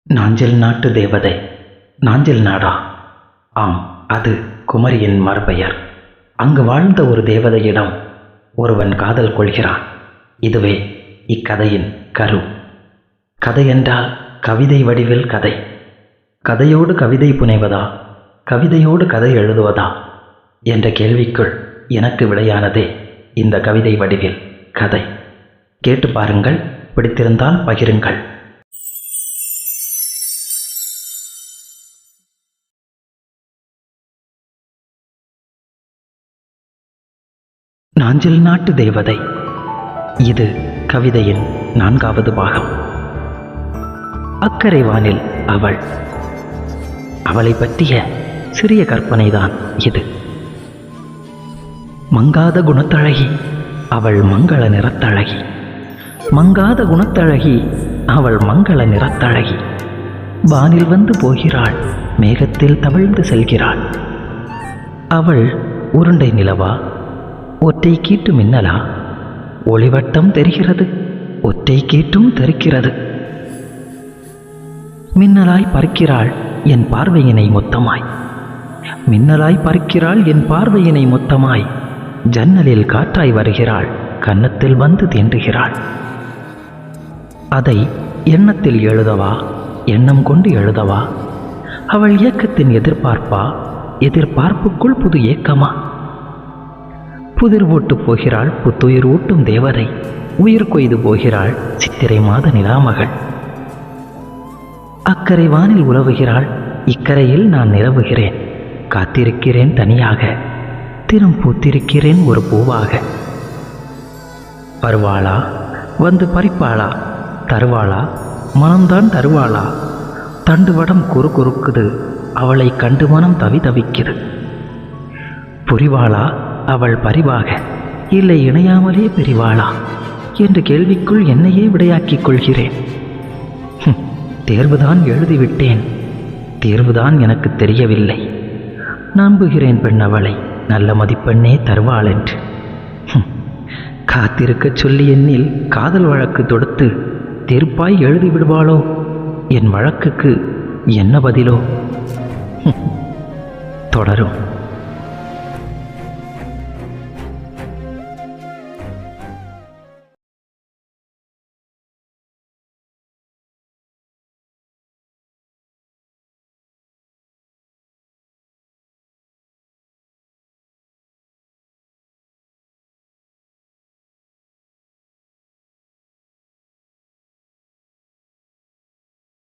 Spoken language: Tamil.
நாஞ்சில் நாட்டு தேவதை. நாஞ்சில் நாடா? ஆம், அது குமரியின் மறுபெயர். அங்கு வாழ்ந்த ஒரு தேவதையிடம் ஒருவன் காதல் கொள்கிறான். இதுவே இக்கதையின் கரு. கதை என்றால் கவிதை வடிவில் கதை. கதையோடு கவிதை புனைவதா, கவிதையோடு கதை எழுதுவதா என்ற கேள்விக்குள் எனக்கு விடையானதே இந்த கவிதை வடிவில் கதை. கேட்டு பாருங்கள், பிடித்திருந்தால் பகிருங்கள். நாஞ்சில் நாட்டு தேவதை. இது கவிதையின் 4வது பாகம். அக்கரை வானில் அவள். அவளை பற்றிய சிறிய கற்பனைதான் இது. மங்காத குணத்தழகி அவள் மங்கள நிறத்தழகி. மங்காத குணத்தழகி அவள் மங்கள நிறத்தழகி. வானில் வந்து போகிறாள், மேகத்தில் தவிழ்ந்து செல்கிறாள். அவள் உருண்டை நிலவா, ஒற்றை கீட்டு மின்னலா? ஒளிவட்டம் தெரிகிறது, ஒற்றை கீட்டும் தெரிக்கிறது. மின்னலாய் பறிக்கிறாள் என் பார்வையினை மொத்தமாய். மின்னலாய் பறிக்கிறாள் என் பார்வையினை மொத்தமாய். ஜன்னலில் காற்றாய் வருகிறாள், கன்னத்தில் வந்து தீண்டுகிறாள். அதை எண்ணத்தில் எழுதவா, எண்ணம் கொண்டு எழுதவா? அவள் இயக்கத்தின் எதிர்பார்ப்பா, எதிர்பார்ப்புக்குள் புது ஏக்கமா? புதிர் ஊட்டு போகிறாள் புத்துயிர் ஊட்டும் தேவதை. உயிர் கொய்து போகிறாள் சித்திரை மாத நிலாமகள். அக்கரை வானில் உலவுகிறாள், இக்கரையில் நான் நிலவுகிறேன். காத்திருக்கிறேன் தனியாக, தினம் பூத்திருக்கிறேன் ஒரு பூவாக. வருவாளா, வந்து பறிப்பாளா, தருவாளா, மனம்தான் தருவாளா? தண்டுவடம் குறு குறுக்குது, அவளை கண்டு மனம் தவிக்குது. புரிவாளா அவள் பரிவாக, இல்லை இணையாமலே பிரிவாளா என்ற கேள்விக்குள் என்னையே விடையாக்கிக் கொள்கிறேன். தேர்வுதான் எழுதிவிட்டேன், தேர்வுதான் எனக்கு தெரியவில்லை. நம்புகிறேன் பெண் அவளை, நல்ல மதிப்பெண்ணே தருவாள் என்று. காத்திருக்கச் சொல்லி என்னில் காதல் வழக்கு தொடுத்து தீர்ப்பாய் எழுதி விடுவாளோ? என் வழக்குக்கு என்ன பதிலோ? தொடரும்.